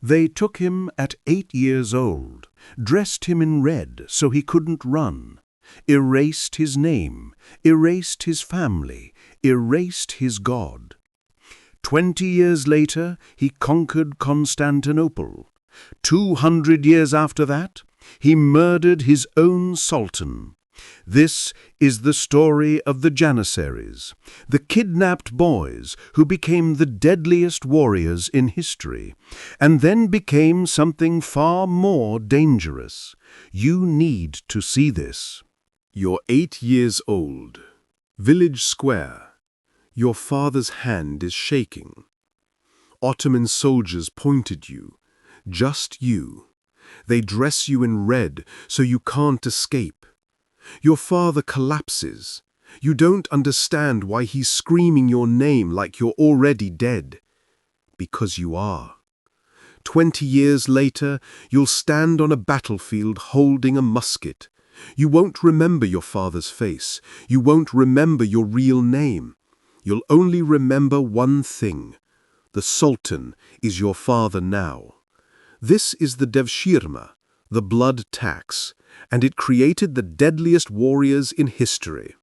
They took him at 8 years old, dressed him in red so he couldn't run, erased his name, erased his family, erased his God. 20 years later, he conquered Constantinople. 200 years after that, he murdered his own sultan. This is the story of the Janissaries, the kidnapped boys who became the deadliest warriors in history, and then became something far more dangerous. You need to see this. You're 8 years old. Village square. Your father's hand is shaking. Ottoman soldiers point at you. Just you. They dress you in red so you can't escape. Your father collapses. You don't understand why he's screaming your name like you're already dead. Because you are. 20 years later, you'll stand on a battlefield holding a musket. You won't remember your father's face. You won't remember your real name. You'll only remember one thing. The Sultan is your father now. This is the devşirme, the blood tax, and it created the deadliest warriors in history.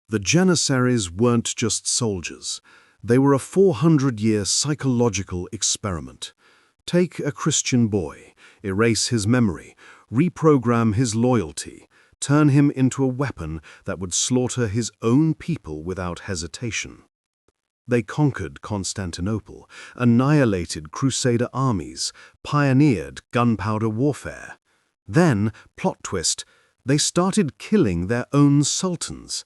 The Janissaries weren't just soldiers. They were a 400-year psychological experiment. Take a Christian boy, erase his memory, reprogram his loyalty, turn him into a weapon that would slaughter his own people without hesitation. They conquered Constantinople, annihilated Crusader armies, pioneered gunpowder warfare. Then, plot twist, they started killing their own sultans.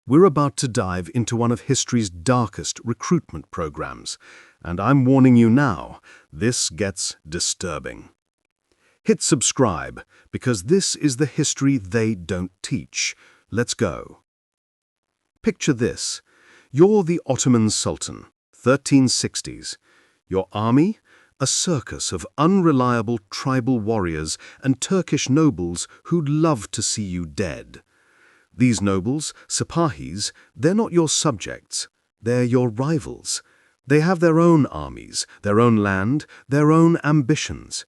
We're about to dive into one of history's darkest recruitment programs, and I'm warning you now, this gets disturbing. Hit subscribe, because this is the history they don't teach. Let's go. Picture this. You're the Ottoman Sultan, 1360s. Your army? A circus of unreliable tribal warriors and Turkish nobles who'd love to see you dead. These nobles, Sipahis, they're not your subjects. They're your rivals. They have their own armies, their own land, their own ambitions.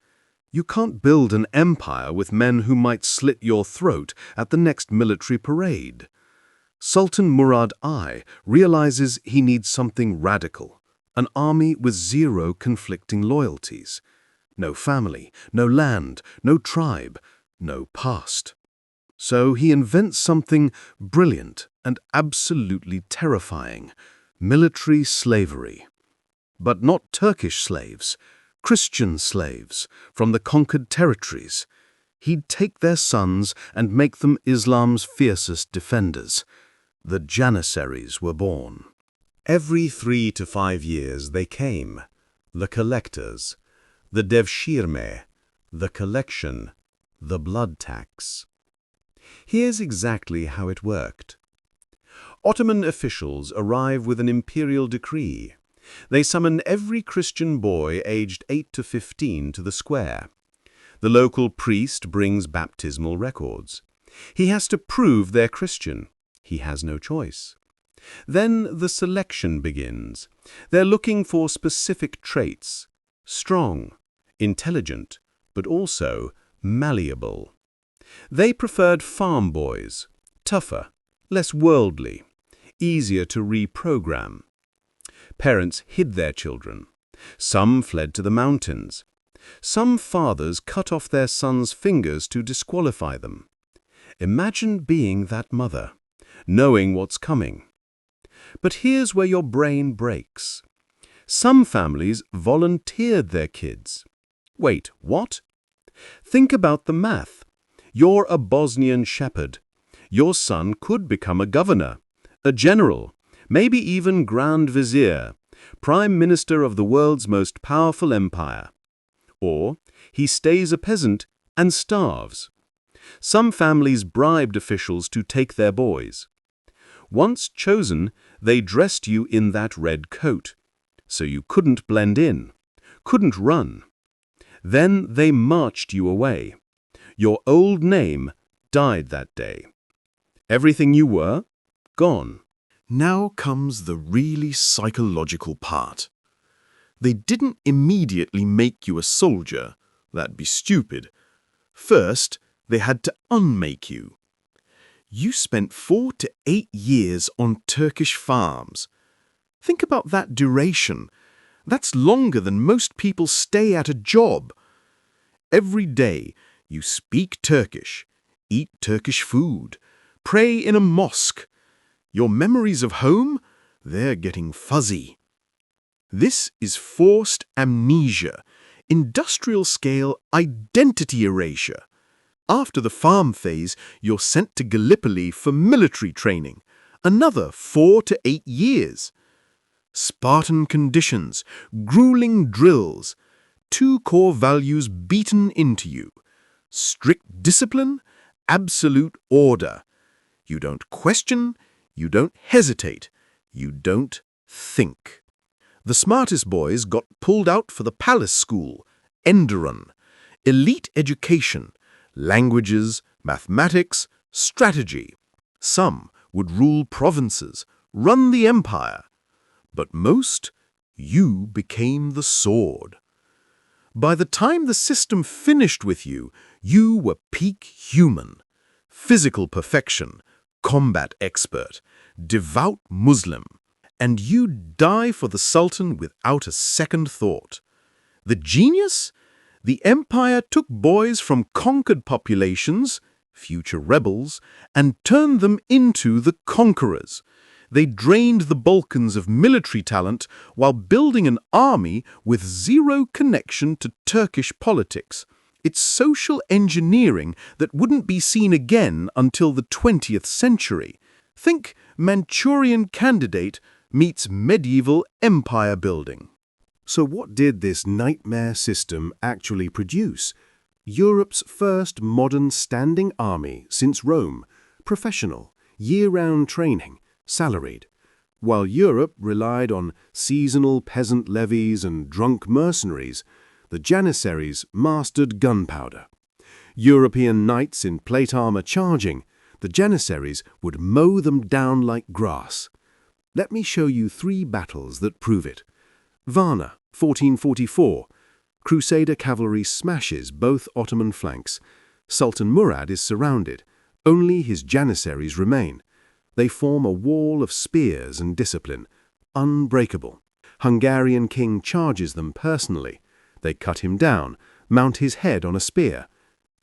You can't build an empire with men who might slit your throat at the next military parade. Sultan Murad I realizes he needs something radical, an army with 0 conflicting loyalties. No family, no land, no tribe, no past. So he invents something brilliant and absolutely terrifying: military slavery. But not Turkish slaves, Christian slaves from the conquered territories. He'd take their sons and make them Islam's fiercest defenders. The Janissaries were born. Every 3 to 5 years they came, the collectors, the devşirme, the collection, the blood tax. Here's exactly how it worked. Ottoman officials arrive with an imperial decree. They summon every Christian boy aged 8 to 15 to the square. The local priest brings baptismal records. He has to prove they're Christian. He has no choice. Then the selection begins. They're looking for specific traits: strong, intelligent, but also malleable. They preferred farm boys, tougher, less worldly, easier to reprogram. Parents hid their children. Some fled to the mountains. Some fathers cut off their sons' fingers to disqualify them. Imagine being that mother, knowing what's coming. But here's where your brain breaks. Some families volunteered their kids. Wait, what? Think about the math. You're a Bosnian shepherd. Your son could become a governor, a general, maybe even Grand Vizier, Prime Minister of the world's most powerful empire. Or he stays a peasant and starves. Some families bribed officials to take their boys. Once chosen, they dressed you in that red coat, so you couldn't blend in, couldn't run. Then they marched you away. Your old name died that day. Everything you were, gone. Now comes the really psychological part. They didn't immediately make you a soldier. That'd be stupid. First, they had to unmake you. You spent 4 to 8 years on Turkish farms. Think about that duration. That's longer than most people stay at a job. Every day, you speak Turkish, eat Turkish food, pray in a mosque. Your memories of home, they're getting fuzzy. This is forced amnesia, industrial-scale identity erasure. After the farm phase, you're sent to Gallipoli for military training, another 4 to 8 years. Spartan conditions, grueling drills, 2 core values beaten into you. Strict discipline, absolute order. You don't question, you don't hesitate, you don't think. The smartest boys got pulled out for the palace school, Enderun, elite education, languages, mathematics, strategy. Some would rule provinces, run the empire. But most, you became the sword. By the time the system finished with you, you were peak human, physical perfection, combat expert, devout Muslim, and you'd die for the Sultan without a second thought. The genius? The empire took boys from conquered populations, future rebels, and turned them into the conquerors. They drained the Balkans of military talent while building an army with zero connection to Turkish politics. It's social engineering that wouldn't be seen again until the 20th century. Think Manchurian Candidate meets medieval empire building. So what did this nightmare system actually produce? Europe's first modern standing army since Rome, professional, year-round training, salaried. While Europe relied on seasonal peasant levies and drunk mercenaries, the Janissaries mastered gunpowder. European knights in plate armor charging, the Janissaries would mow them down like grass. Let me show you 3 battles that prove it. Varna, 1444. Crusader cavalry smashes both Ottoman flanks. Sultan Murad is surrounded. Only his Janissaries remain. They form a wall of spears and discipline, unbreakable. Hungarian king charges them personally. They cut him down, mount his head on a spear.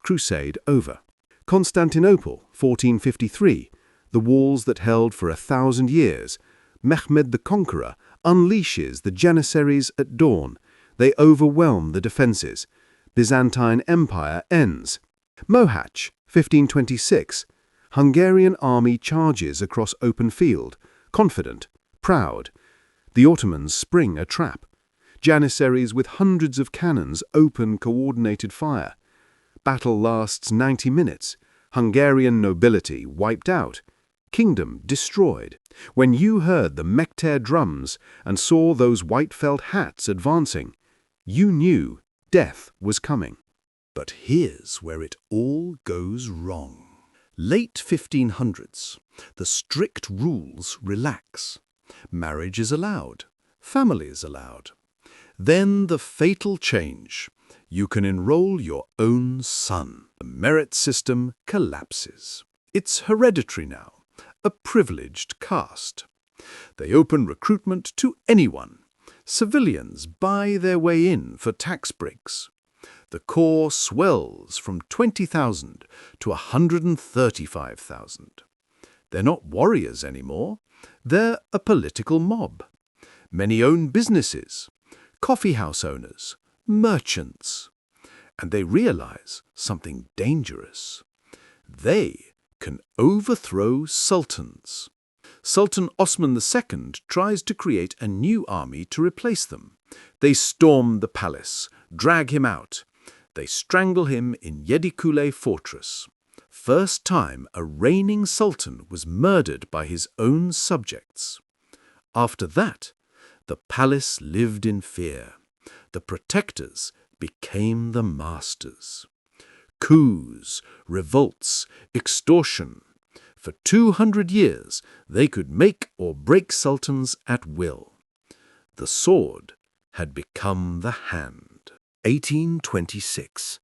Crusade over. Constantinople, 1453. The walls that held for 1,000 years. Mehmed the Conqueror unleashes the Janissaries at dawn. They overwhelm the defenses. Byzantine Empire ends. Mohács, 1526. Hungarian army charges across open field, confident, proud. The Ottomans spring a trap. Janissaries with hundreds of cannons open coordinated fire. Battle lasts 90 minutes. Hungarian nobility wiped out. Kingdom destroyed. When you heard the Mekter drums and saw those white felt hats advancing, you knew death was coming. But here's where it all goes wrong. Late 1500s, the strict rules relax. Marriage is allowed. Family is allowed. Then the fatal change. You can enroll your own son. The merit system collapses. It's hereditary now, a privileged caste. They open recruitment to anyone. Civilians buy their way in for tax breaks. The corps swells from 20,000 to 135,000. They're not warriors anymore. They're a political mob. Many own businesses, coffee house owners, merchants. And they realize something dangerous. They can overthrow sultans. Sultan Osman II tries to create a new army to replace them. They storm the palace, drag him out. They strangle him in Yedikule fortress. First time a reigning sultan was murdered by his own subjects. After that, the palace lived in fear. The protectors became the masters. Coups, revolts, extortion. For 200 years, they could make or break sultans at will. The sword had become the hand. 1826.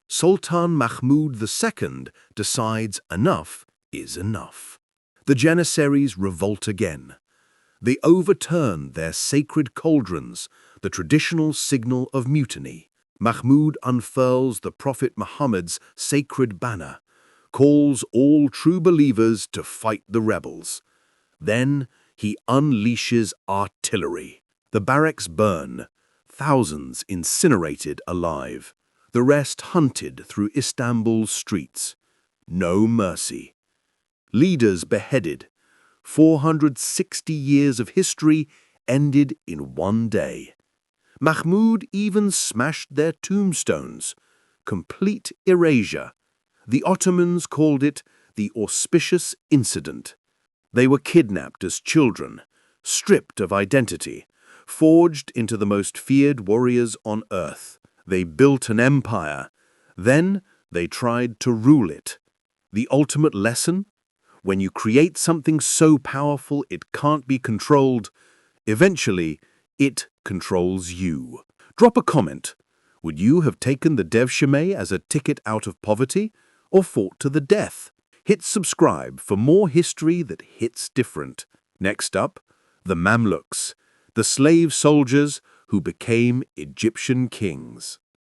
Sultan Mahmud II decides enough is enough. The Janissaries revolt again. They overturn their sacred cauldrons, the traditional signal of mutiny. Mahmud unfurls the Prophet Muhammad's sacred banner, calls all true believers to fight the rebels. Then he unleashes artillery. The barracks burn, thousands incinerated alive, the rest hunted through Istanbul's streets. No mercy. Leaders beheaded. 460 years of history ended in one day. Mahmud even smashed their tombstones. Complete erasure. The Ottomans called it the auspicious incident. They were kidnapped as children, stripped of identity, forged into the most feared warriors on earth. They built an empire. Then they tried to rule it. The ultimate lesson? When you create something so powerful it can't be controlled, eventually it controls you. Drop a comment. Would you have taken the Devshirme as a ticket out of poverty or fought to the death? Hit subscribe for more history that hits different. Next up, the Mamluks, the slave soldiers who became Egyptian kings.